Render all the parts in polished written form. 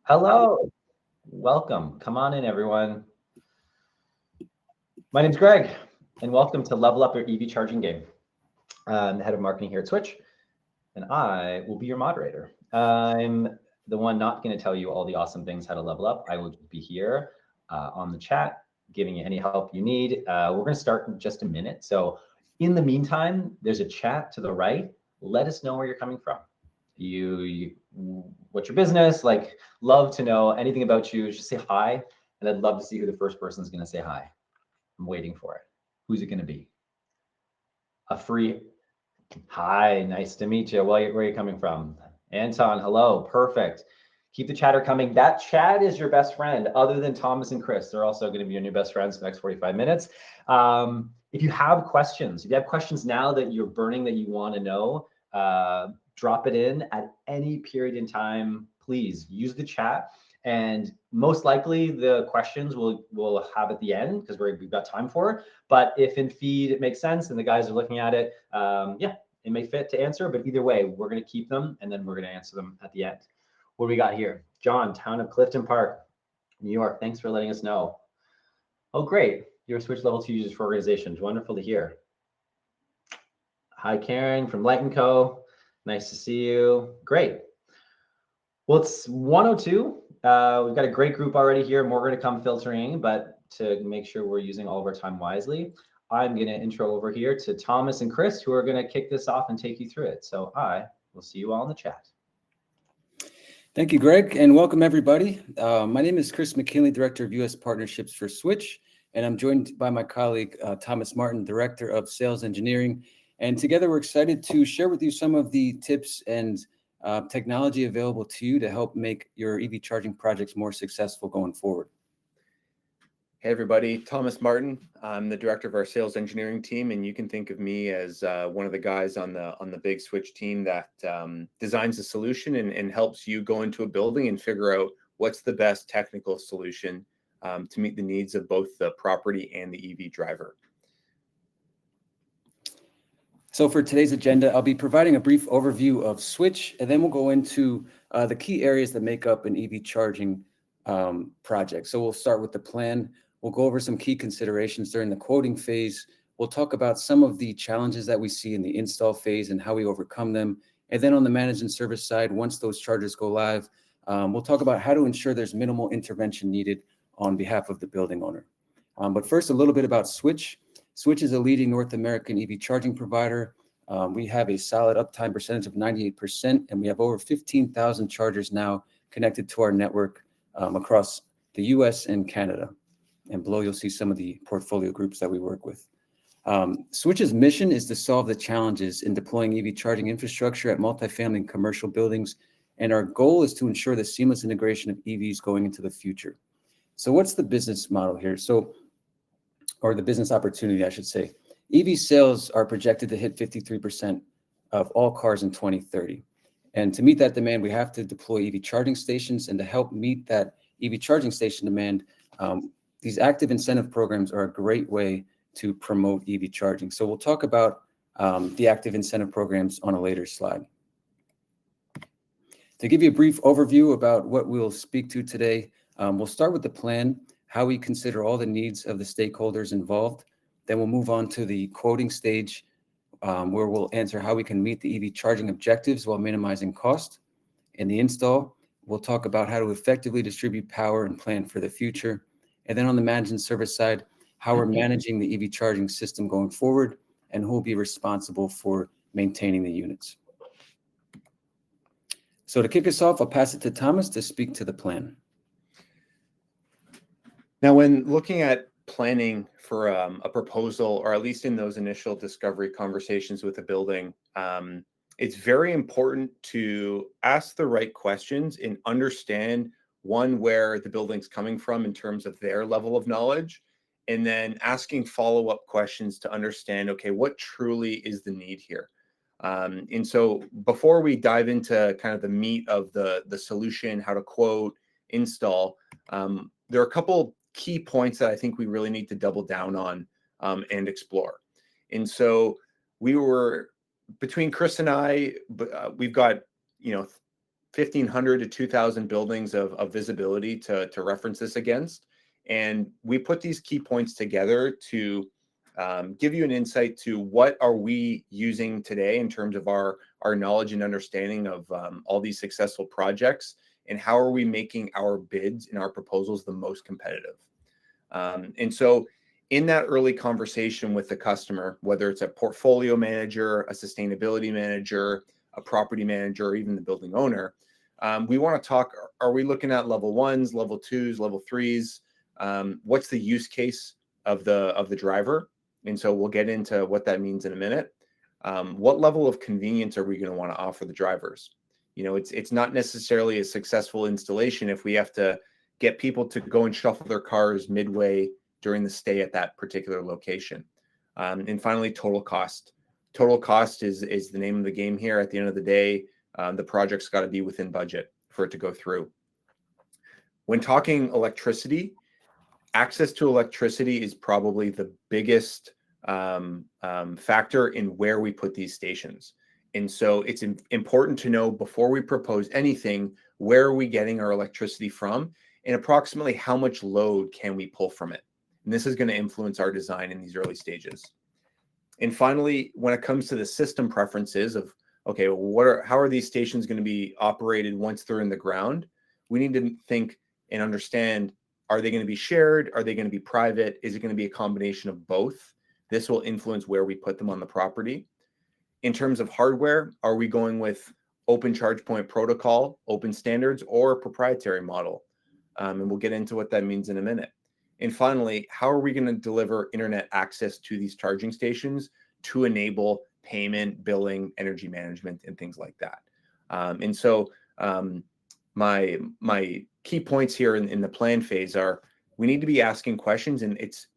Hello, welcome. Come on in, everyone. My name's Greg, and welcome to Level Up Your EV Charging Game. I'm the head of marketing here at Switch, and I will be your moderator. I'm the one not going to tell you all the awesome things how to level up. I will be here on the chat, giving you any help you need. We're going to start in just a minute. So in the meantime, there's a chat to the right. Let us know where you're coming from. What's your business? Like, love to know anything about you. Just say hi, and I'd love to see who the first person is going to say hi. I'm waiting for it. Who's it going to be? A free hi, nice to meet you. Where are you coming from? Anton, hello, perfect. Keep the chatter coming. That chat is your best friend, other than Thomas and Chris. They're also going to be your new best friends for the next 45 minutes. If you have questions now that you're burning that you want to know, drop it in at any period in time. Please use the chat, and most likely the questions we'll have at the end because we've got time for it. But if in feed it makes sense and the guys are looking at it, it may fit to answer. But either way, we're going to keep them and then we're going to answer them at the end. What do we got here? John, town of Clifton Park, New York. Thanks for letting us know. Oh, great. You're a Switch Level 2 user for organizations. Wonderful to hear. Hi, Karen from Light & Co. Nice to see you. Great. Well, it's 1:02. We've got a great group already here. More going to come filtering, but to make sure we're using all of our time wisely, I'm going to intro over here to Thomas and Chris, who are going to kick this off and take you through it. So I will see you all in the chat. Thank you, Greg, and welcome everybody. My name is Chris McKinley, Director of U.S. Partnerships for Switch, and I'm joined by my colleague, Thomas Martin, Director of Sales Engineering. And together we're excited to share with you some of the tips and technology available to you to help make your EV charging projects more successful going forward. Hey everybody, Thomas Martin. I'm the director of our sales engineering team, and you can think of me as one of the guys on the big Switch team that designs a solution and helps you go into a building and figure out what's the best technical solution to meet the needs of both the property and the EV driver. So for today's agenda, I'll be providing a brief overview of Switch, and then we'll go into the key areas that make up an EV charging project. So we'll start with the plan. We'll go over some key considerations during the quoting phase. We'll talk about some of the challenges that we see in the install phase and how we overcome them. And then on the managed and service side, once those chargers go live, we'll talk about how to ensure there's minimal intervention needed on behalf of the building owner. But first, a little bit about Switch. Switch is a leading North American EV charging provider. We have a solid uptime percentage of 98%, and we have over 15,000 chargers now connected to our network across the US and Canada. And below, you'll see some of the portfolio groups that we work with. Switch's mission is to solve the challenges in deploying EV charging infrastructure at multifamily and commercial buildings. And our goal is to ensure the seamless integration of EVs going into the future. So what's the business model here? Or the business opportunity, I should say. EV sales are projected to hit 53% of all cars in 2030. And to meet that demand, we have to deploy EV charging stations. And to help meet that EV charging station demand, these active incentive programs are a great way to promote EV charging. So we'll talk about the active incentive programs on a later slide. To give you a brief overview about what we'll speak to today, we'll start with the plan, how we consider all the needs of the stakeholders involved. Then we'll move on to the quoting stage, where we'll answer how we can meet the EV charging objectives while minimizing cost. In the install, we'll talk about how to effectively distribute power and plan for the future. And then on the management service side, how we're managing the EV charging system going forward and who will be responsible for maintaining the units. So to kick us off, I'll pass it to Thomas to speak to the plan. Now, when looking at planning for a proposal, or at least in those initial discovery conversations with a building, it's very important to ask the right questions and understand, one, where the building's coming from in terms of their level of knowledge, and then asking follow-up questions to understand, okay, what truly is the need here? And so before we dive into kind of the meat of the solution, how to quote, install, there are a couple key points that I think we really need to double down on and explore. And so between Chris and I, we've got, 1,500 to 2,000 buildings of visibility to reference this against. And we put these key points together to give you an insight to what are we using today in terms of our knowledge and understanding of all these successful projects, and how are we making our bids and our proposals the most competitive. And so in that early conversation with the customer, whether it's a portfolio manager, a sustainability manager, a property manager, or even the building owner, we want to talk, are we looking at level 1s, level 2s, level 3s? What's the use case of the driver? And so we'll get into what that means in a minute. What level of convenience are we going to want to offer the drivers? You know, it's not necessarily a successful installation if we have to get people to go and shuffle their cars midway during the stay at that particular location. And finally, total cost. Total cost is the name of the game here. At the end of the day, the project's got to be within budget for it to go through. When talking electricity, access to electricity is probably the biggest factor in where we put these stations. And so it's important to know before we propose anything, where are we getting our electricity from, and approximately how much load can we pull from it. And this is going to influence our design in these early stages. And finally, when it comes to the system preferences of, okay, well, how are these stations going to be operated once they're in the ground? We need to think and understand, are they going to be shared? Are they going to be private? Is it going to be a combination of both? This will influence where we put them on the property. In terms of hardware, are we going with open charge point protocol, open standards, or a proprietary model? And we'll get into what that means in a minute. And finally, how are we going to deliver internet access to these charging stations to enable payment, billing, energy management, and things like that? And so my key points here in the plan phase are, we need to be asking questions, and it's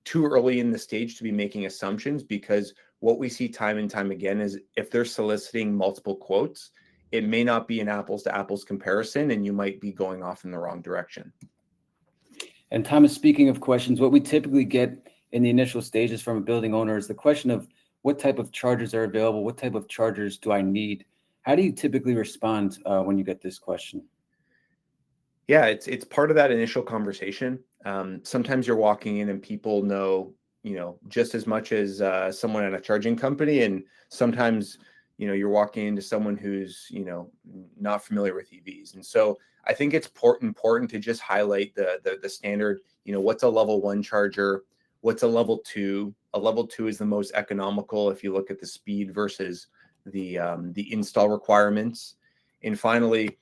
too early in the stage to be making assumptions, because what we see time and time again is if they're soliciting multiple quotes, it may not be an apples to apples comparison, and you might be going off in the wrong direction. And Thomas, speaking of questions, what we typically get in the initial stages from a building owner is the question of what type of chargers are available, what type of chargers do I need? How do you typically respond when you get this question? Yeah, it's part of that initial conversation. Sometimes you're walking in and people know, just as much as someone at a charging company, and sometimes, you're walking into someone who's, not familiar with EVs. And so I think it's important to just highlight the standard, what's a level 1 charger, what's a level 2. A level 2 is the most economical if you look at the speed versus the install requirements. And finally,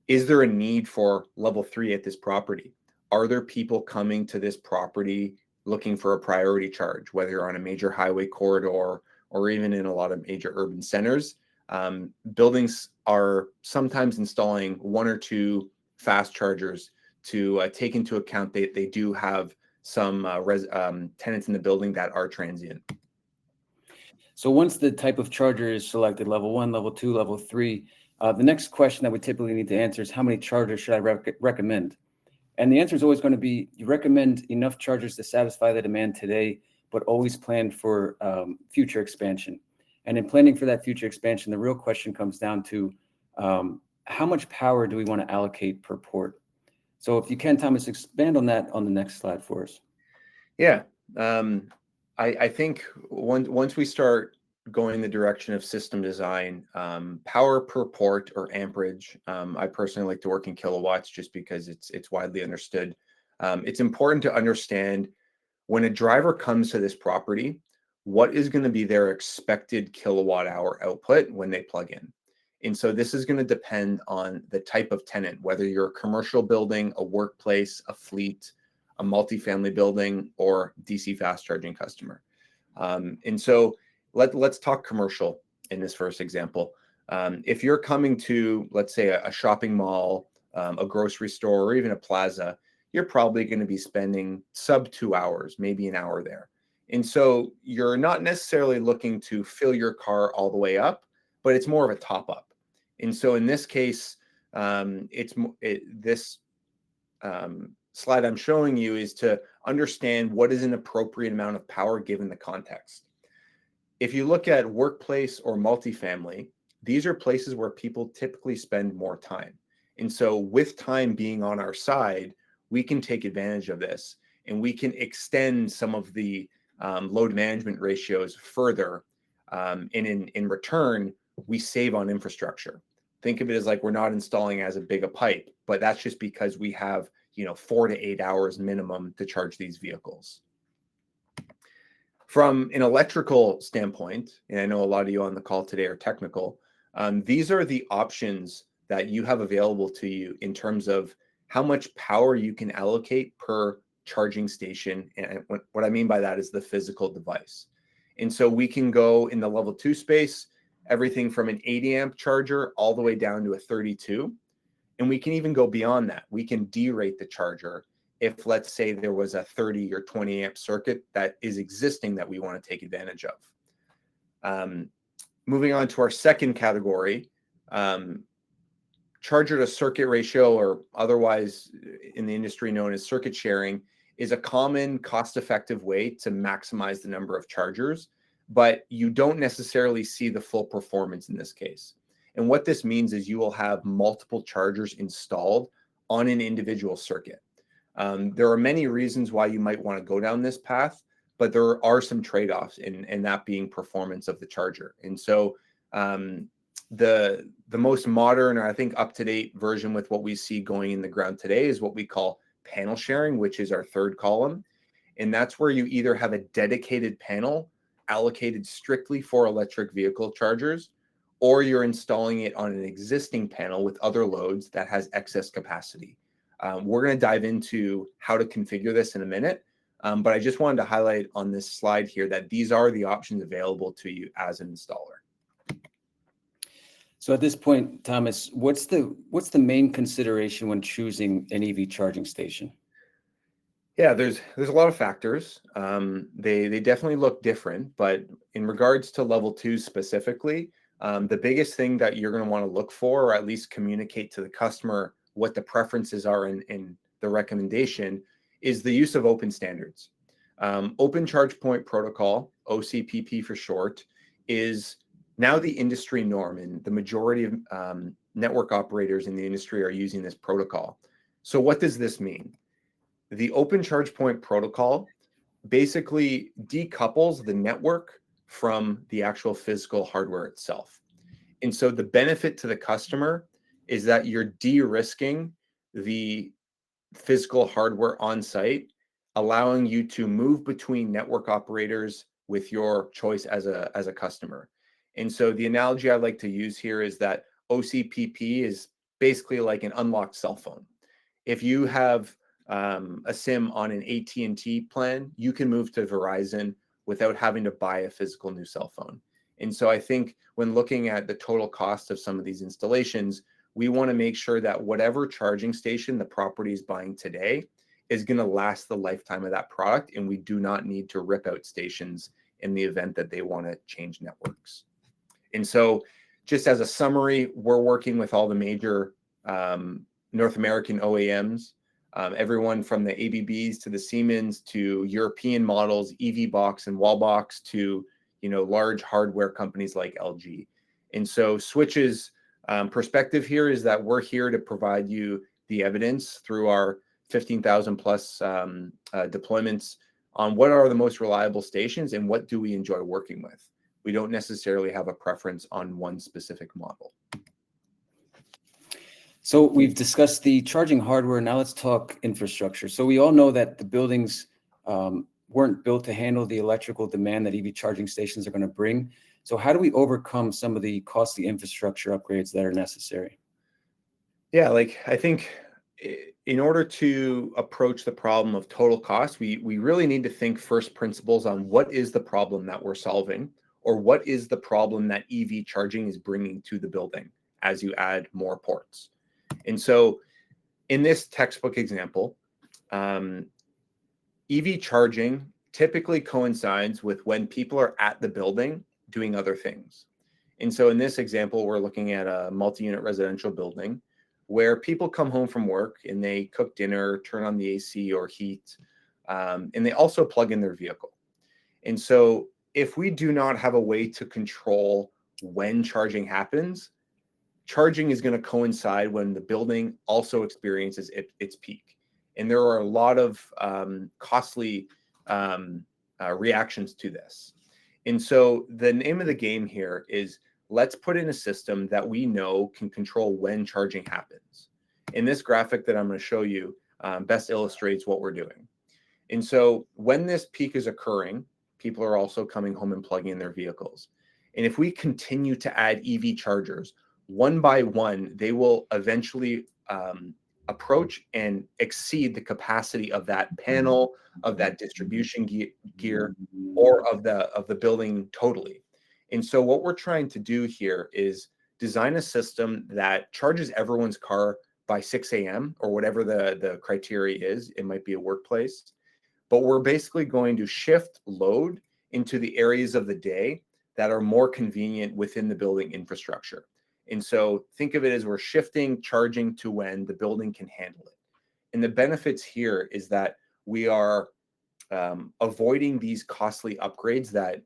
is there a need for level 3 at this property? Are there people coming to this property looking for a priority charge, whether you're on a major highway corridor or even in a lot of major urban centers? Buildings are sometimes installing 1 or 2 fast chargers to take into account they do have some tenants in the building that are transient. So once the type of charger is selected, level 1, level 2, level 3, the next question that we typically need to answer is, how many chargers should I recommend? And the answer is always going to be, you recommend enough chargers to satisfy the demand today, but always plan for future expansion. And in planning for that future expansion, the real question comes down to how much power do we want to allocate per port? So if you can, Thomas, expand on that on the next slide for us. Yeah, I think once we start going the direction of system design, power per port or amperage, I personally like to work in kilowatts just because it's widely understood. It's important to understand, when a driver comes to this property, what is going to be their expected kilowatt hour output when they plug in. And so this is going to depend on the type of tenant, whether you're a commercial building, a workplace, a fleet, a multifamily building, or DC fast charging customer. And so let's talk commercial in this first example. If you're coming to, let's say, a shopping mall, a grocery store, or even a plaza, you're probably going to be spending sub 2 hours, maybe an hour there. And so you're not necessarily looking to fill your car all the way up, but it's more of a top up. And so in this case, this slide I'm showing you is to understand what is an appropriate amount of power given the context. If you look at workplace or multifamily, these are places where people typically spend more time. And so with time being on our side, we can take advantage of this, and we can extend some of the load management ratios further. And in return, we save on infrastructure. Think of it as like we're not installing as a big a pipe, but that's just because we have 4 to 8 hours minimum to charge these vehicles. From an electrical standpoint, and I know a lot of you on the call today are technical, these are the options that you have available to you in terms of how much power you can allocate per charging station. And what I mean by that is the physical device. And so we can go in the level 2 space, everything from an 80 amp charger all the way down to a 32. And we can even go beyond that. We can derate the charger if, let's say, there was a 30 or 20 amp circuit that is existing that we want to take advantage of. Moving on to our second category, charger to circuit ratio, or otherwise in the industry known as circuit sharing, is a common cost-effective way to maximize the number of chargers, but you don't necessarily see the full performance in this case. And what this means is you will have multiple chargers installed on an individual circuit. There are many reasons why you might want to go down this path, but there are some trade-offs in that being performance of the charger. And so the most modern, or I think up-to-date version with what we see going in the ground today is what we call panel sharing, which is our third column. And that's where you either have a dedicated panel allocated strictly for electric vehicle chargers, or you're installing it on an existing panel with other loads that has excess capacity. We're going to dive into how to configure this in a minute, but I just wanted to highlight on this slide here that these are the options available to you as an installer. So at this point, Thomas, what's the main consideration when choosing an EV charging station? Yeah, there's a lot of factors. They definitely look different, but in regards to level 2 specifically, the biggest thing that you're going to want to look for, or at least communicate to the customer what the preferences are in the recommendation, is the use of open standards. Open Charge Point Protocol, OCPP for short, is now the industry norm, and the majority of network operators in the industry are using this protocol. So what does this mean? The Open Charge Point Protocol basically decouples the network from the actual physical hardware itself. And so the benefit to the customer is that you're de-risking the physical hardware on site, allowing you to move between network operators with your choice as a customer. And so the analogy I like to use here is that OCPP is basically like an unlocked cell phone. If you have a SIM on an AT&T plan, you can move to Verizon without having to buy a physical new cell phone. And so I think when looking at the total cost of some of these installations, we want to make sure that whatever charging station the property is buying today is going to last the lifetime of that product, and we do not need to rip out stations in the event that they want to change networks. And so just as a summary, we're working with all the major North American OEMs, everyone from the ABBs to the Siemens to European models, EVBox and Wallbox, to large hardware companies like LG. And so Switch's perspective here is that we're here to provide you the evidence through our 15,000 plus deployments on what are the most reliable stations and what do we enjoy working with. We don't necessarily have a preference on one specific model. So we've discussed the charging hardware. Now let's talk infrastructure. So we all know that the buildings weren't built to handle the electrical demand that EV charging stations are going to bring. So how do we overcome some of the costly infrastructure upgrades that are necessary? Yeah, I think in order to approach the problem of total cost, we really need to think first principles on what is the problem that we're solving, or what is the problem that EV charging is bringing to the building as you add more ports. And so in this textbook example, EV charging typically coincides with when people are at the building doing other things. And so in this example, we're looking at a multi-unit residential building where people come home from work and they cook dinner, turn on the AC or heat, and they also plug in their vehicle. And so if we do not have a way to control when charging happens, charging is going to coincide when the building also experiences its peak. And there are a lot of costly reactions to this. And so the name of the game here is, let's put in a system that we know can control when charging happens. And this graphic that I'm going to show you best illustrates what we're doing. And so when this peak is occurring, people are also coming home and plugging in their vehicles. And if we continue to add EV chargers, one by one, they will eventually approach and exceed the capacity of that panel, of that distribution gear, or of the building totally. And so what we're trying to do here is design a system that charges everyone's car by 6 a.m. or whatever the criteria is. It might be a workplace, but we're basically going to shift load into the areas of the day that are more convenient within the building infrastructure. And so think of it as we're shifting charging to when the building can handle it. And the benefits here is that we are avoiding these costly upgrades that,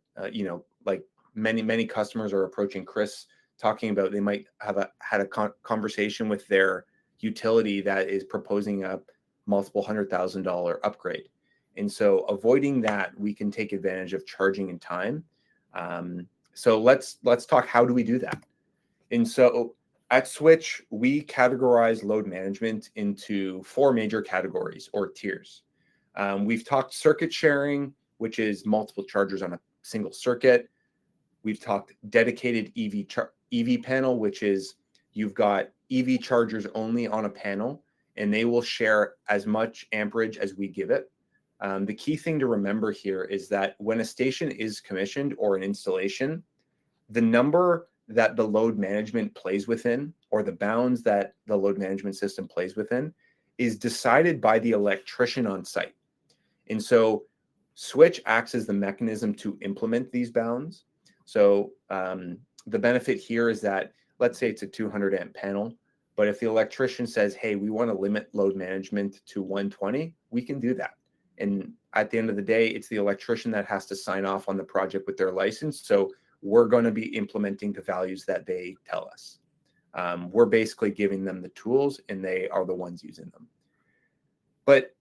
like many customers are approaching Chris talking about. They might have had a conversation with their utility that is proposing a multiple $100,000 upgrade. And so avoiding that, we can take advantage of charging in time. So let's talk, how do we do that? And so at Switch, we categorize load management into 4 major categories or tiers. We've talked circuit sharing, which is multiple chargers on a single circuit. We've talked dedicated EV panel, which is you've got EV chargers only on a panel, and they will share as much amperage as we give it. The key thing to remember here is that when a station is commissioned or an installation, the number that the load management plays within, or the bounds that the load management system plays within, is decided by the electrician on site. And so Switch acts as the mechanism to implement these bounds. So the benefit here is that, let's say it's a 200 amp panel, but if the electrician says, hey, we want to limit load management to 120, we can do that. And at the end of the day, it's the electrician that has to sign off on the project with their license. So we're going to be implementing the values that they tell us. We're basically giving them the tools, and they are the ones using them. But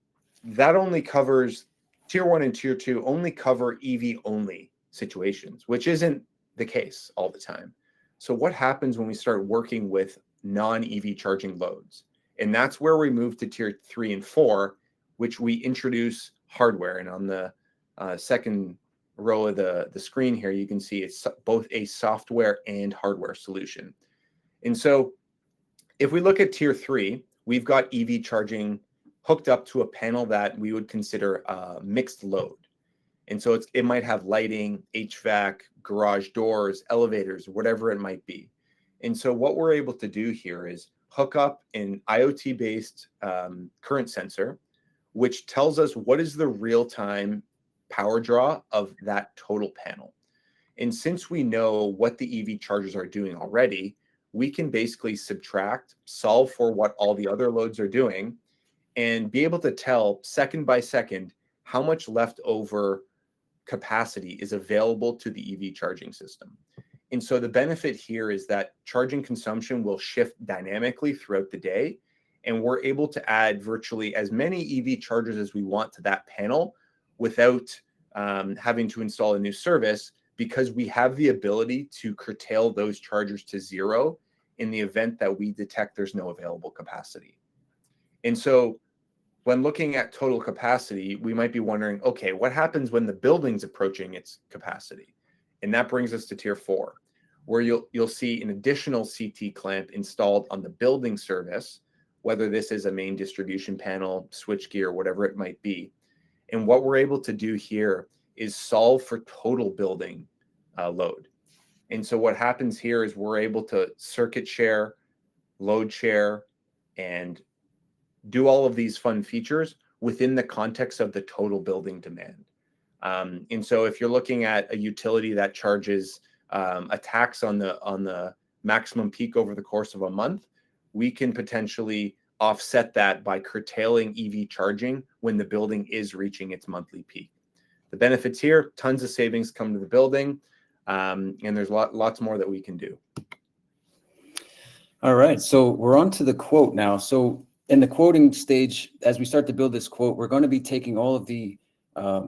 that only covers tier 1 and tier 2, only cover EV only situations, which isn't the case all the time. So what happens when we start working with non-EV charging loads? And that's where we move to tier 3 and 4, which we introduce hardware. And on the second row of the screen here, you can see it's both a software and hardware solution. And so if we look at tier 3, we've got EV charging hooked up to a panel that we would consider mixed load. And so it might have lighting, HVAC, garage doors, elevators, whatever it might be. And so what we're able to do here is hook up an IoT-based current sensor, which tells us what is the real-time power draw of that total panel. And since we know what the EV chargers are doing already, we can basically subtract, solve for what all the other loads are doing, and be able to tell second by second how much leftover capacity is available to the EV charging system. And so the benefit here is that charging consumption will shift dynamically throughout the day, and we're able to add virtually as many EV chargers as we want to that panel without having to install a new service, because we have the ability to curtail those chargers to 0 in the event that we detect there's no available capacity. And so when looking at total capacity, we might be wondering, okay, what happens when the building's approaching its capacity? And that brings us to tier 4, where you'll see an additional CT clamp installed on the building service, whether this is a main distribution panel, switchgear, whatever it might be. And what we're able to do here is solve for total building load. And so what happens here is we're able to circuit share, load share, and do all of these fun features within the context of the total building demand. And so if you're looking at a utility that charges a tax on the maximum peak over the course of a month, we can potentially offset that by curtailing EV charging when the building is reaching its monthly peak. The benefits here, tons of savings come to the building. And there's lots more that we can do. All right, so we're on to the quote now. So in the quoting stage, as we start to build this quote, we're going to be taking all of the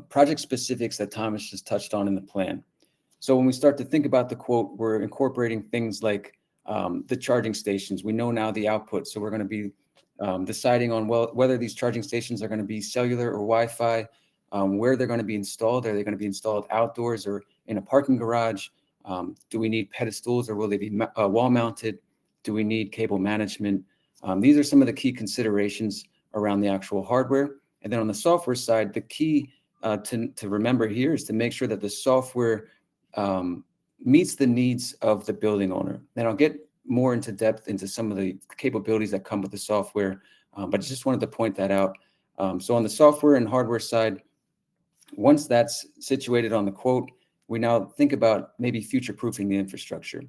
project specifics that Thomas just touched on in the plan. So when we start to think about the quote, we're incorporating things like the charging stations. We know now the output, so we're going to be deciding on whether these charging stations are going to be cellular or Wi-Fi, where they're going to be installed. Are they going to be installed outdoors or in a parking garage? Do we need pedestals or will they be wall mounted? Do we need cable management? These are some of the key considerations around the actual hardware. And then on the software side, the key to remember here is to make sure that the software meets the needs of the building owner. And I'll get more into depth into some of the capabilities that come with the software, but I just wanted to point that out. So on the software and hardware side, once that's situated on the quote, we now think about maybe future-proofing the infrastructure.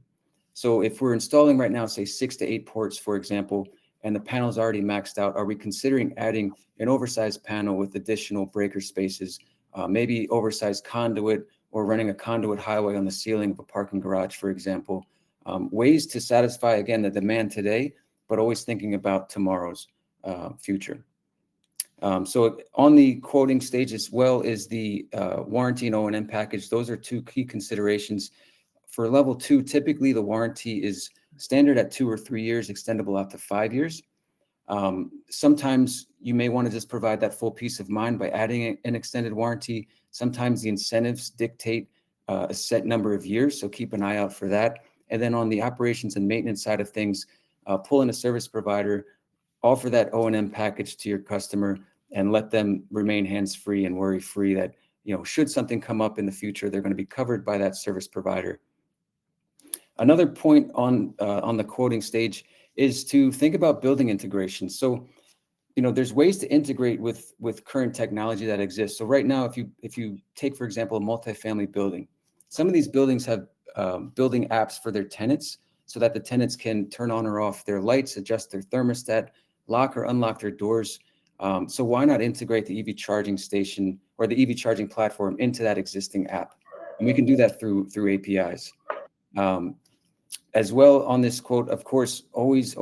So if we're installing right now, say 6 to 8 ports, for example, and the panel's already maxed out, are we considering adding an oversized panel with additional breaker spaces, maybe oversized conduit, or running a conduit highway on the ceiling of a parking garage, for example? Ways to satisfy, again, the demand today, but always thinking about tomorrow's future. So on the quoting stage as well is the warranty and O&M package. Those are two key considerations. For level 2, typically the warranty is standard at 2 or 3 years, extendable out to 5 years. Sometimes you may want to just provide that full peace of mind by adding an extended warranty. Sometimes the incentives dictate a set number of years, so keep an eye out for that. And then on the operations and maintenance side of things, pull in a service provider, offer that O&M package to your customer, and let them remain hands-free and worry-free that, should something come up in the future, they're going to be covered by that service provider. Another point on the quoting stage is to think about building integration. So, there's ways to integrate with current technology that exists. So right now, if you take, for example, a multifamily building, some of these buildings have building apps for their tenants so that the tenants can turn on or off their lights, adjust their thermostat, lock or unlock their doors. So why not integrate the EV charging station or the EV charging platform into that existing app? And we can do that through APIs. As well on this quote, of course, always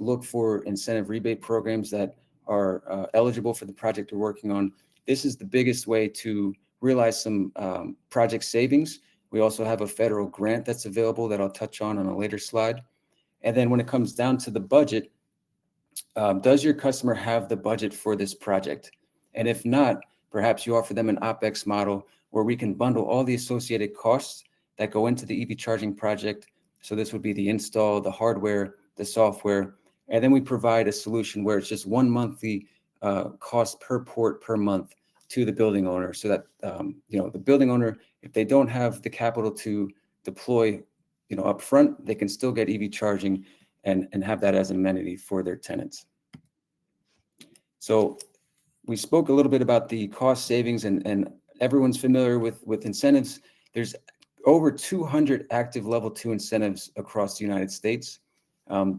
look for incentive rebate programs that are eligible for the project you're working on. This is the biggest way to realize some project savings. We also have a federal grant that's available that I'll touch on a later slide. And then when it comes down to the budget, does your customer have the budget for this project? And if not, perhaps you offer them an OpEx model where we can bundle all the associated costs that go into the EV charging project. So this would be the install, the hardware, the software, and then we provide a solution where it's just one monthly cost per port per month to the building owner, so that the building owner, if they don't have the capital to deploy, up front, they can still get EV charging and have that as an amenity for their tenants. So we spoke a little bit about the cost savings, and everyone's familiar with incentives. There's over 200 active level 2 incentives across the United States.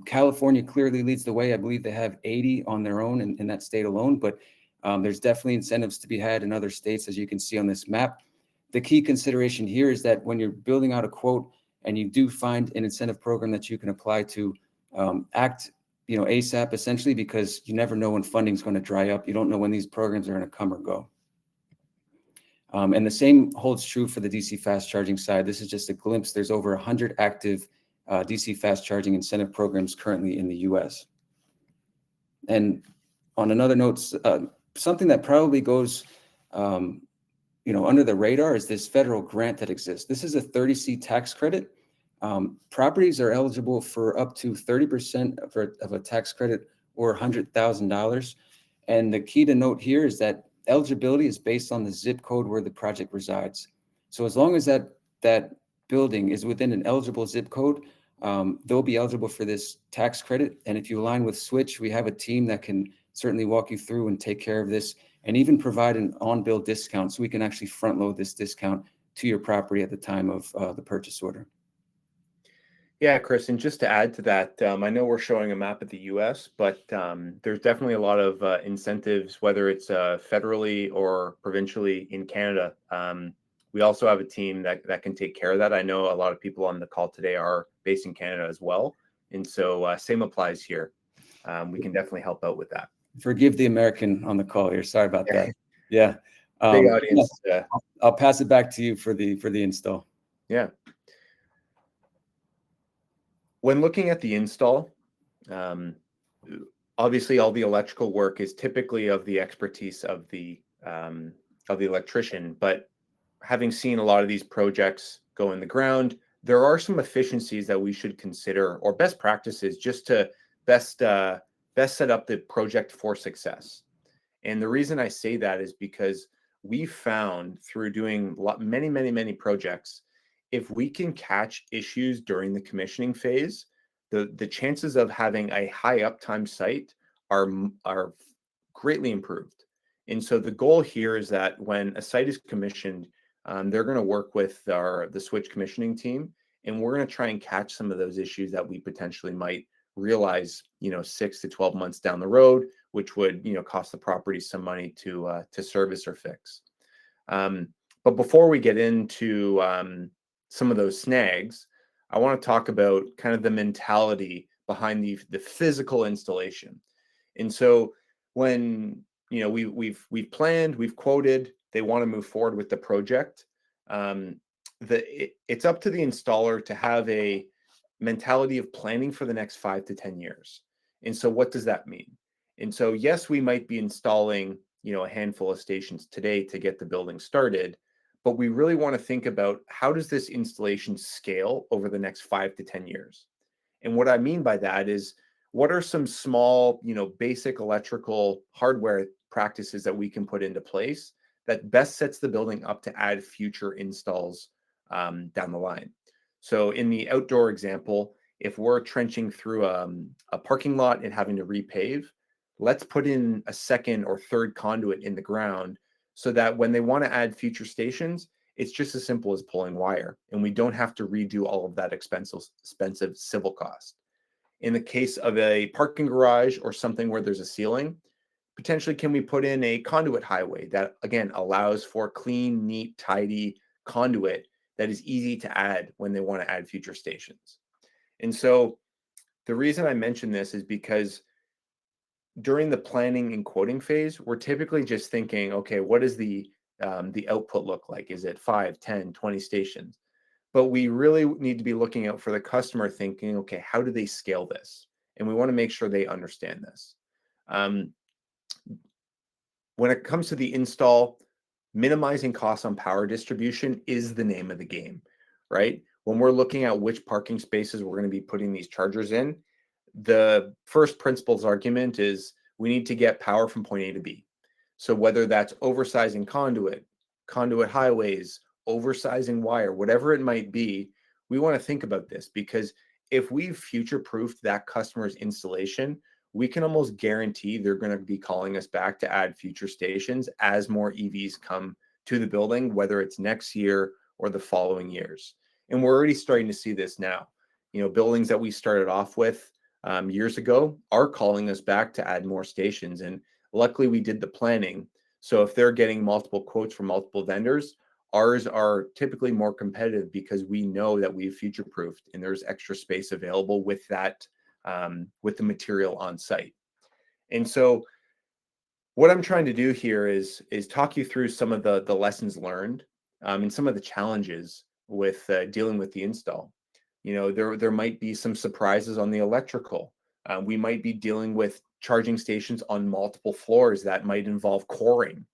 California clearly leads the way. I believe they have 80 on their own in that state alone, but there's definitely incentives to be had in other states, as you can see on this map. The key consideration here is that when you're building out a quote and you do find an incentive program that you can apply to, act ASAP, essentially, because you never know when funding is going to dry up. You don't know when these programs are going to come or go. And the same holds true for the DC fast charging side. This is just a glimpse. There's over 100 active DC fast charging incentive programs currently in the US. And on another note, something that probably goes under the radar is this federal grant that exists. This is a 30C tax credit. Properties are eligible for up to 30% of a tax credit or $100,000. And the key to note here is that eligibility is based on the zip code where the project resides. So as long as that building is within an eligible zip code, they'll be eligible for this tax credit. And if you align with Switch, we have a team that can certainly walk you through and take care of this, and even provide an on-bill discount, so we can actually front load this discount to your property at the time of the purchase order. Yeah, Chris, and just to add to that, I know we're showing a map of the U.S., but there's definitely a lot of incentives, whether it's federally or provincially in Canada. We also have a team that can take care of that. I know a lot of people on the call today are based in Canada as well. And so same applies here. We can definitely help out with that. Forgive the American on the call here. Sorry about that. Yeah. Big audience. I'll pass it back to you for the install. Yeah. When looking at the install, obviously all the electrical work is typically of the expertise of the electrician, but having seen a lot of these projects go in the ground, there are some efficiencies that we should consider, or best practices, just to best set up the project for success. And the reason I say that is because we found through doing many projects, if we can catch issues during the commissioning phase, the chances of having a high uptime site are greatly improved. And so the goal here is that when a site is commissioned, they're going to work with the Switch commissioning team, and we're going to try and catch some of those issues that we potentially might realize, 6 to 12 months down the road, which would, cost the property some money to service or fix. But before we get into some of those snags, I want to talk about kind of the mentality behind the physical installation. And so when we've planned, we've quoted, they want to move forward with the project, it's up to the installer to have a mentality of planning for the next 5 to 10 years. And so what does that mean? And so yes, we might be installing a handful of stations today to get the building started, but we really want to think about how does this installation scale over the next 5 to 10 years. And what I mean by that is, what are some small, basic electrical hardware practices that we can put into place that best sets the building up to add future installs down the line. So in the outdoor example, if we're trenching through a parking lot and having to repave, let's put in a second or third conduit in the ground so that when they want to add future stations, it's just as simple as pulling wire, and we don't have to redo all of that expensive civil cost. In the case of a parking garage or something where there's a ceiling, potentially can we put in a conduit highway that, again, allows for clean, neat, tidy conduit that is easy to add when they want to add future stations. And so the reason I mention this is because during the planning and quoting phase, we're typically just thinking, okay, what does the output look like? Is it 5, 10, 20 stations? But we really need to be looking out for the customer thinking, okay, how do they scale this? And we want to make sure they understand this. When it comes to the install, minimizing costs on power distribution is the name of the game, right? When we're looking at which parking spaces we're going to be putting these chargers in, the first principles argument is we need to get power from point A to B. So whether that's oversizing conduit highways, oversizing wire, whatever it might be, we want to think about this, because if we've future-proofed that customer's installation, we can almost guarantee they're going to be calling us back to add future stations as more EVs come to the building, whether it's next year or the following years. And we're already starting to see this now. Buildings that we started off with years ago are calling us back to add more stations. And luckily we did the planning. So if they're getting multiple quotes from multiple vendors, ours are typically more competitive because we know that we've future-proofed and there's extra space available with that, with the material on site. And so what I'm trying to do here is talk you through some of the lessons learned and some of the challenges with dealing with the install. There might be some surprises on the electrical. We might be dealing with charging stations on multiple floors that might involve coring.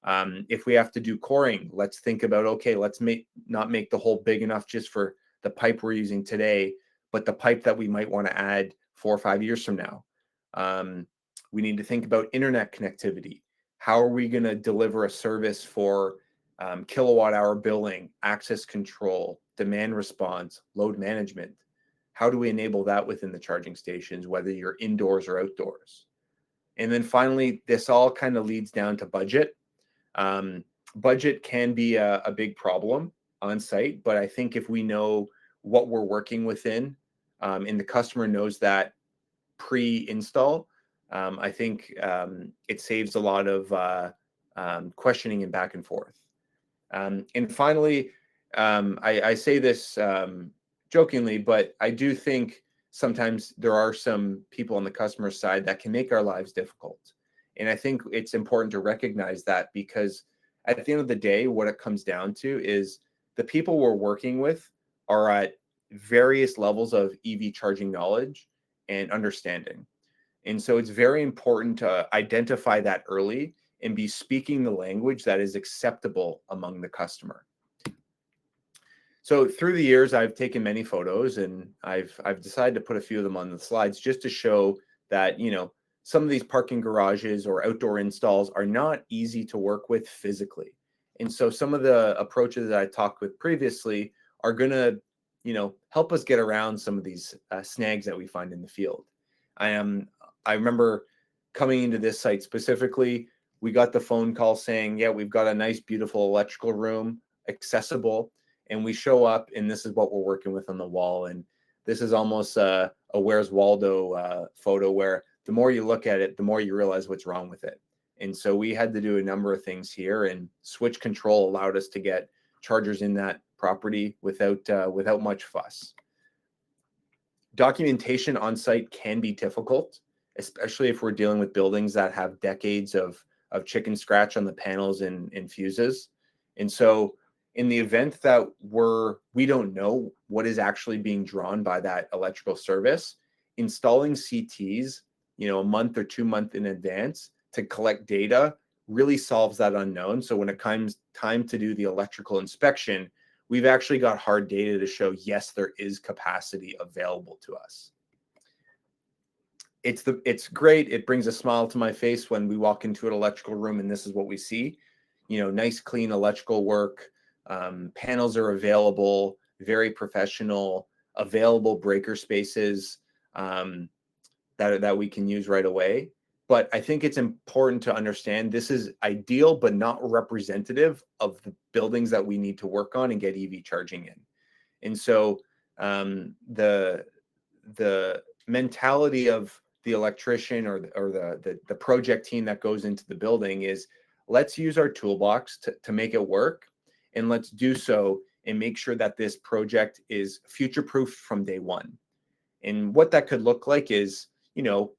If we have to do coring, let's think about, okay, let's not make the hole big enough just for the pipe we're using today, but the pipe that we might want to add 4 or 5 years from now. We need to think about internet connectivity. How are we going to deliver a service for kilowatt hour billing, access control, demand response, load management? How do we enable that within the charging stations, whether you're indoors or outdoors? And then finally, this all kind of leads down to budget. Budget can be a big problem on site, but I think if we know what we're working within, and the customer knows that pre-install, I think it saves a lot of questioning and back and forth. And finally, I say this jokingly, but I do think sometimes there are some people on the customer side that can make our lives difficult. And I think it's important to recognize that, because at the end of the day, what it comes down to is the people we're working with are at various levels of EV charging knowledge and understanding. And so it's very important to identify that early and be speaking the language that is acceptable among the customer. So through the years, I've taken many photos, and I've decided to put a few of them on the slides just to show that, you know, some of these parking garages or outdoor installs are not easy to work with physically. And so some of the approaches that I talked with previously are going to, you know, help us get around some of these snags that we find in the field. I remember coming into this site specifically, we got the phone call saying, yeah, we've got a nice, beautiful electrical room, accessible. And we show up, and this is what we're working with on the wall. And this is almost a Where's Waldo photo, where the more you look at it, the more you realize what's wrong with it. And so we had to do a number of things here, and switch control allowed us to get chargers in that property without much fuss. Documentation on site can be difficult, especially if we're dealing with buildings that have decades of chicken scratch on the panels and fuses. And so in the event that we don't know what is actually being drawn by that electrical service, installing CTs, you know, a month or 2 months in advance to collect data really solves that unknown. So when it comes time to do the electrical inspection, we've actually got hard data to show, yes, there is capacity available to us. It's great. It brings a smile to my face when we walk into an electrical room and this is what we see. You know, nice, clean electrical work. Panels are available, very professional, available breaker spaces that we can use right away. But I think it's important to understand this is ideal, but not representative of the buildings that we need to work on and get EV charging in. And so the mentality of the electrician or the project team that goes into the building is, let's use our toolbox to make it work, and let's do so and make sure that this project is future-proof from day one. And what that could look like is, you know,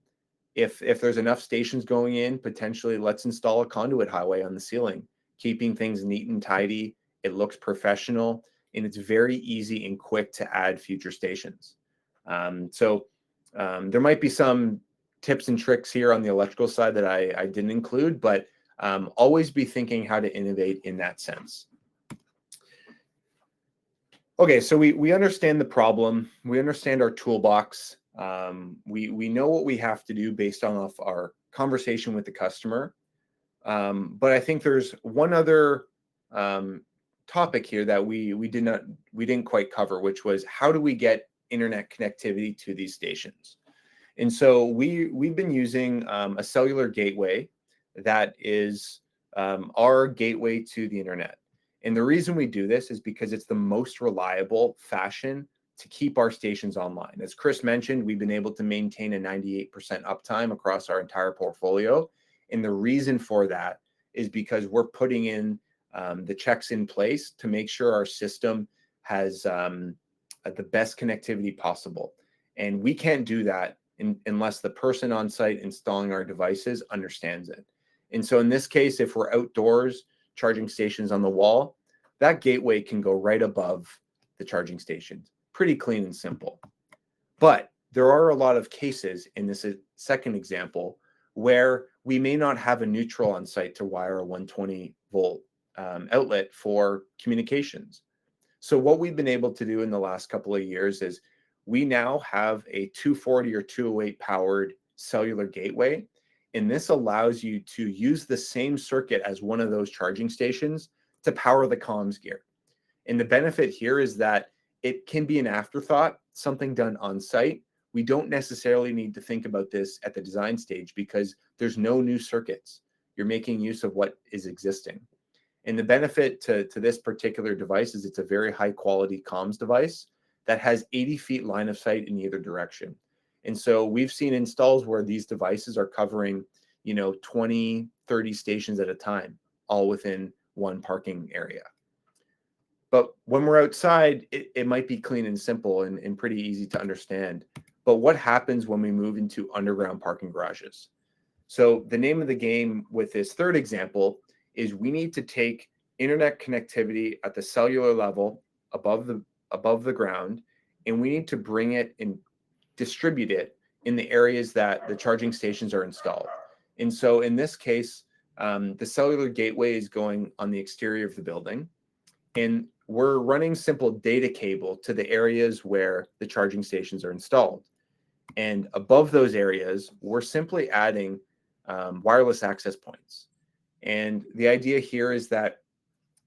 if there's enough stations going in, potentially let's install a conduit highway on the ceiling, keeping things neat and tidy. It looks professional, and it's very easy and quick to add future stations. There might be some tips and tricks here on the electrical side that I didn't include, but always be thinking how to innovate in that sense. Okay, so we understand the problem. We understand our toolbox. We know what we have to do based on our conversation with the customer. But I think there's one other topic here that we didn't quite cover, which was, how do we get internet connectivity to these stations? And so we've been using a cellular gateway that is our gateway to the internet. And the reason we do this is because it's the most reliable fashion to keep our stations online. As Chris mentioned, we've been able to maintain a 98% uptime across our entire portfolio. And the reason for that is because we're putting in the checks in place to make sure our system has the best connectivity possible. And we can't do that unless the person on site installing our devices understands it. And so in this case, if we're outdoors charging stations on the wall, that gateway can go right above the charging stations. Pretty clean and simple. But there are a lot of cases in this second example where we may not have a neutral on site to wire a 120 volt outlet for communications. So what we've been able to do in the last couple of years is we now have a 240 or 208 powered cellular gateway. And this allows you to use the same circuit as one of those charging stations to power the comms gear. And the benefit here is that it can be an afterthought, something done on site. We don't necessarily need to think about this at the design stage because there's no new circuits. You're making use of what is existing. And the benefit to this particular device is it's a very high quality comms device that has 80 feet line of sight in either direction. And so we've seen installs where these devices are covering, you know, 20, 30 stations at a time, all within one parking area. But when we're outside, it might be clean and simple and pretty easy to understand. But what happens when we move into underground parking garages? So the name of the game with this third example is we need to take internet connectivity at the cellular level above the ground, and we need to bring it and distribute it in the areas that the charging stations are installed. And so in this case, the cellular gateway is going on the exterior of the building, and we're running simple data cable to the areas where the charging stations are installed. And above those areas, we're simply adding wireless access points. And the idea here is that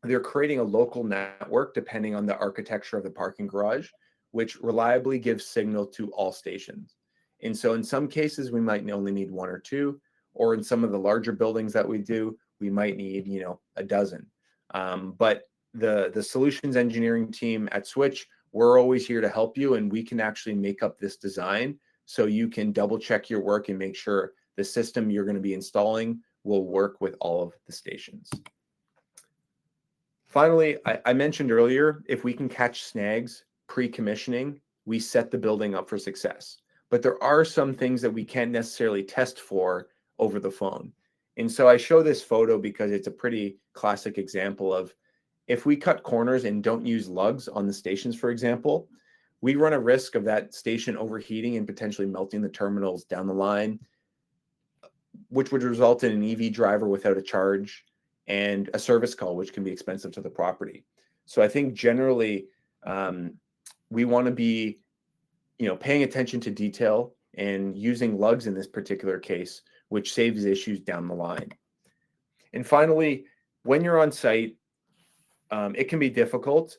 they're creating a local network depending on the architecture of the parking garage, which reliably gives signal to all stations. And so in some cases, we might only need one or two, or in some of the larger buildings that we do, we might need, a dozen. But the solutions engineering team at Switch, we're always here to help you, and we can actually make up this design so you can double check your work and make sure the system you're going to be installing will work with all of the stations. Finally, I mentioned earlier, if we can catch snags pre-commissioning, we set the building up for success. But there are some things that we can't necessarily test for over the phone. And so I show this photo because it's a pretty classic example of if we cut corners and don't use lugs on the stations, for example, we run a risk of that station overheating and potentially melting the terminals down the line, which would result in an EV driver without a charge and a service call, which can be expensive to the property. So I think generally we want to be, paying attention to detail and using lugs in this particular case, which saves issues down the line. And finally, when you're on site, it can be difficult,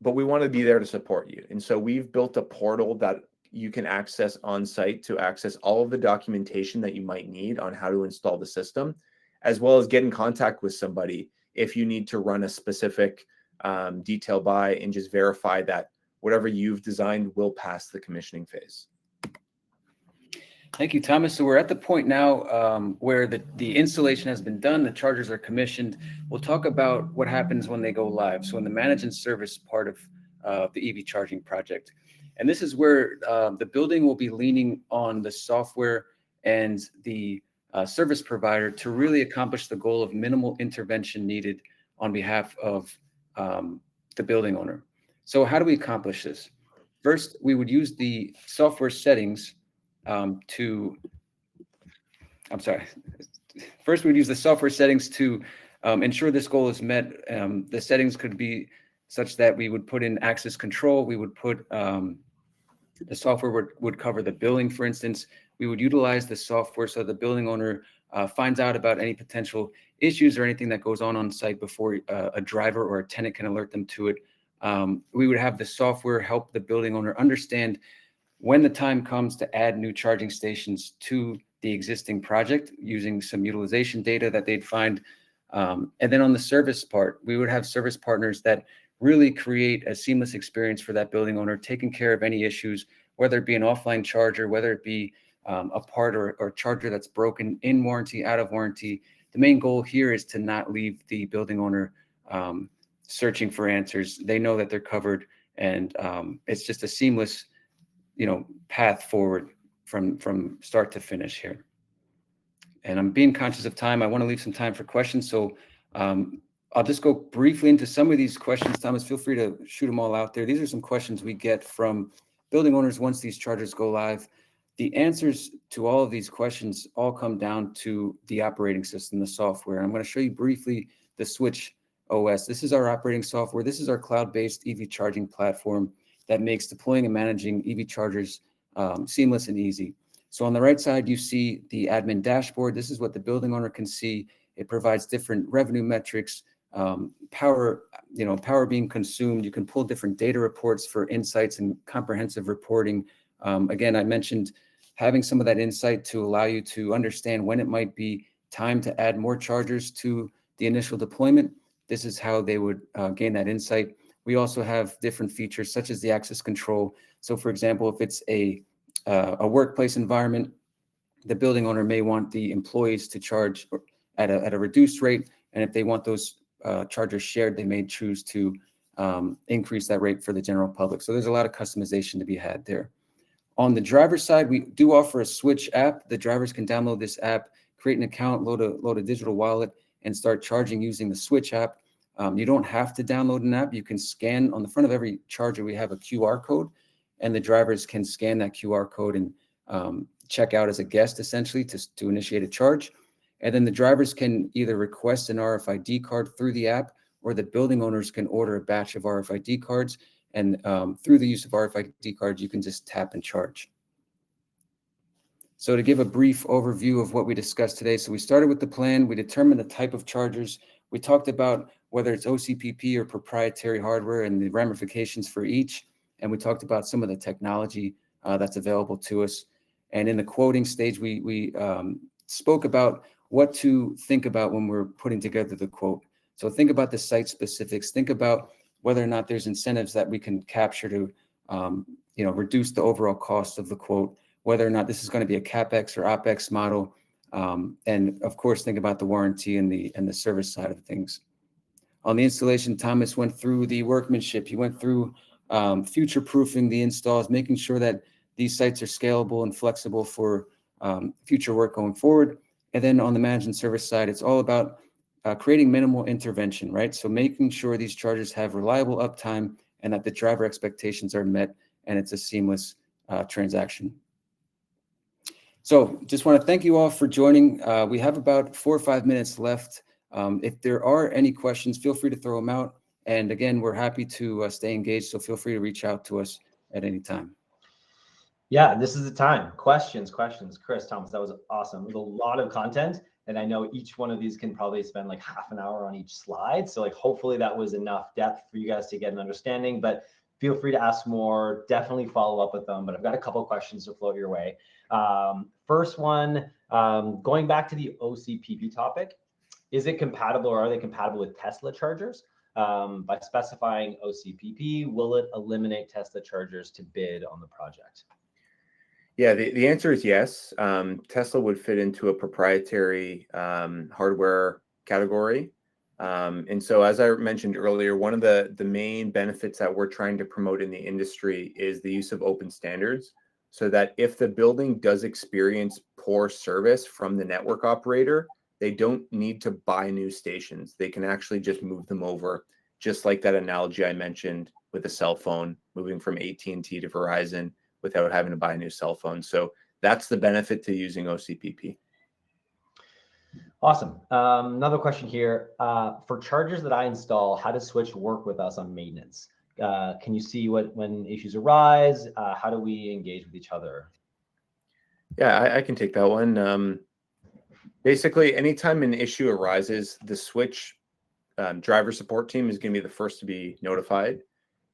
but we want to be there to support you. And so we've built a portal that you can access on site to access all of the documentation that you might need on how to install the system, as well as get in contact with somebody if you need to run a specific detail by and just verify that whatever you've designed will pass the commissioning phase. Thank you, Thomas. So we're at the point now where the installation has been done, the chargers are commissioned. We'll talk about what happens when they go live. So in the manage and service part of the EV charging project. And this is where the building will be leaning on the software and the service provider to really accomplish the goal of minimal intervention needed on behalf of the building owner. So how do we accomplish this? First, we would use the software settings First, we'd use the software settings to ensure this goal is met. The settings could be such that we would put in access control. We would put the software would cover the billing, for instance. We would utilize the software so the building owner finds out about any potential issues or anything that goes on site before a driver or a tenant can alert them to it. We would have the software help the building owner understand when the time comes to add new charging stations to the existing project using some utilization data that they'd find. And then on the service part, we would have service partners that really create a seamless experience for that building owner, taking care of any issues, whether it be an offline charger, whether it be a part or charger that's broken in warranty, out of warranty. The main goal here is to not leave the building owner searching for answers. They know that they're covered, and it's just a seamless path forward from start to finish here. And I'm being conscious of time. I want to leave some time for questions. So I'll just go briefly into some of these questions. Thomas, feel free to shoot them all out there. These are some questions we get from building owners once these chargers go live. The answers to all of these questions all come down to the operating system, the software. I'm going to show you briefly the Switch OS. This is our operating software. This is our cloud-based EV charging platform that makes deploying and managing EV chargers seamless and easy. So on the right side, you see the admin dashboard. This is what the building owner can see. It provides different revenue metrics, power being consumed. You can pull different data reports for insights and comprehensive reporting. Again, I mentioned having some of that insight to allow you to understand when it might be time to add more chargers to the initial deployment. This is how they would gain that insight. We also have different features such as the access control. So for example, if it's a workplace environment, the building owner may want the employees to charge at a reduced rate. And if they want those chargers shared, they may choose to increase that rate for the general public. So there's a lot of customization to be had there. On the driver side, we do offer a Switch app. The drivers can download this app, create an account, load a digital wallet, and start charging using the Switch app. You don't have to download an app. You can scan on the front of every charger. We have a QR code, and the drivers can scan that QR code and check out as a guest, essentially, to initiate a charge. And then the drivers can either request an RFID card through the app, or the building owners can order a batch of RFID cards. And through the use of RFID cards, you can just tap and charge. So to give a brief overview of what we discussed today, so we started with the plan, we determined the type of chargers, we talked about whether it's OCPP or proprietary hardware and the ramifications for each, and we talked about some of the technology that's available to us. And in the quoting stage, we spoke about what to think about when we're putting together the quote. So think about the site specifics, think about whether or not there's incentives that we can capture to reduce the overall cost of the quote, whether or not this is going to be a CapEx or OpEx model, and of course, think about the warranty and the service side of things. On the installation, Thomas went through the workmanship. He went through future-proofing the installs, making sure that these sites are scalable and flexible for future work going forward. And then on the management service side, it's all about creating minimal intervention, right? So making sure these chargers have reliable uptime and that the driver expectations are met, and it's a seamless transaction. So just want to thank you all for joining. We have about 4 or 5 minutes left. If there are any questions, feel free to throw them out. And again, we're happy to stay engaged, so feel free to reach out to us at any time. Yeah, this is the time. Questions. Chris, Thomas, that was awesome. It was a lot of content. And I know each one of these can probably spend like half an hour on each slide. So like, hopefully that was enough depth for you guys to get an understanding, but feel free to ask more, definitely follow up with them. But I've got a couple of questions to float your way. First one, going back to the OCPP topic, is it compatible, or are they compatible with Tesla chargers? By specifying OCPP, will it eliminate Tesla chargers to bid on the project? Yeah, the answer is yes. Tesla would fit into a proprietary hardware category. And so, as I mentioned earlier, one of the main benefits that we're trying to promote in the industry is the use of open standards, so that if the building does experience poor service from the network operator, they don't need to buy new stations. They can actually just move them over, just like that analogy I mentioned with a cell phone, moving from AT&T to Verizon without having to buy a new cell phone. So that's the benefit to using OCPP. Awesome. Another question here. For chargers that I install, how does Switch work with us on maintenance? Can you see when issues arise? How do we engage with each other? Yeah, I can take that one. Basically, anytime an issue arises, the Switch driver support team is going to be the first to be notified.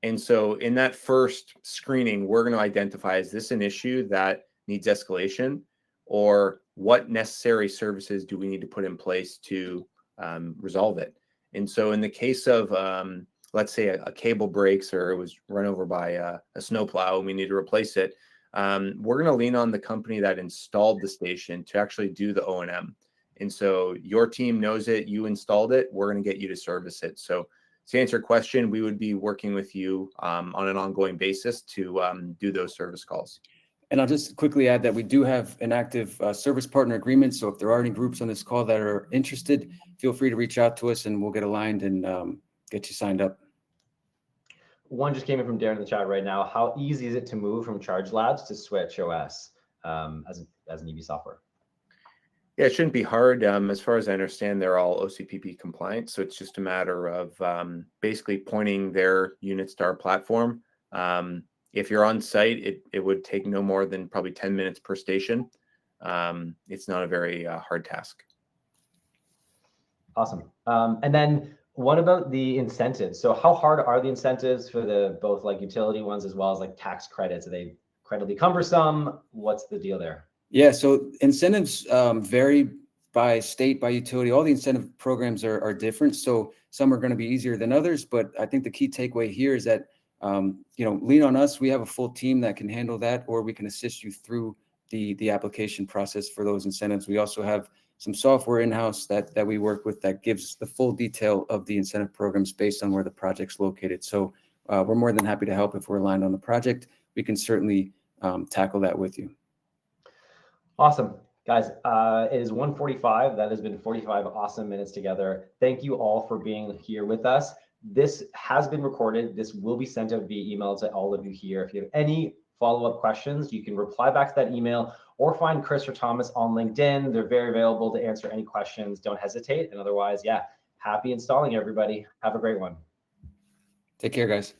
And so in that first screening, we're going to identify, is this an issue that needs escalation, or what necessary services do we need to put in place to resolve it? And so in the case of, let's say a cable breaks, or it was run over by a snowplow and we need to replace it, we're going to lean on the company that installed the station to actually do the O&M. And so your team knows it, you installed it, we're going to get you to service it. So to answer your question, we would be working with you on an ongoing basis to do those service calls. And I'll just quickly add that we do have an active service partner agreement. So if there are any groups on this call that are interested, feel free to reach out to us and we'll get aligned and get you signed up. One just came in from Darren in the chat right now. How easy is it to move from Charge Labs to Switch OS as an EV software? Yeah, it shouldn't be hard. As far as I understand, they're all OCPP compliant. So it's just a matter of basically pointing their units to our platform. If you're on site, it would take no more than probably 10 minutes per station. It's not a very hard task. Awesome. And then what about the incentives? So how hard are the incentives for the both like utility ones as well as like tax credits? Are they incredibly cumbersome? What's the deal there? Yeah, so incentives vary by state, by utility. All the incentive programs are different. So some are going to be easier than others. But I think the key takeaway here is that, lean on us. We have a full team that can handle that, or we can assist you through the application process for those incentives. We also have some software in-house that we work with that gives the full detail of the incentive programs based on where the project's located. So we're more than happy to help if we're aligned on the project. We can certainly tackle that with you. Awesome. Guys, it is 1:45. That has been 45 awesome minutes together. Thank you all for being here with us. This has been recorded. This will be sent out via email to all of you here. If you have any follow-up questions, you can reply back to that email or find Chris or Thomas on LinkedIn. They're very available to answer any questions. Don't hesitate. And otherwise, yeah, happy installing, everybody. Have a great one. Take care, guys.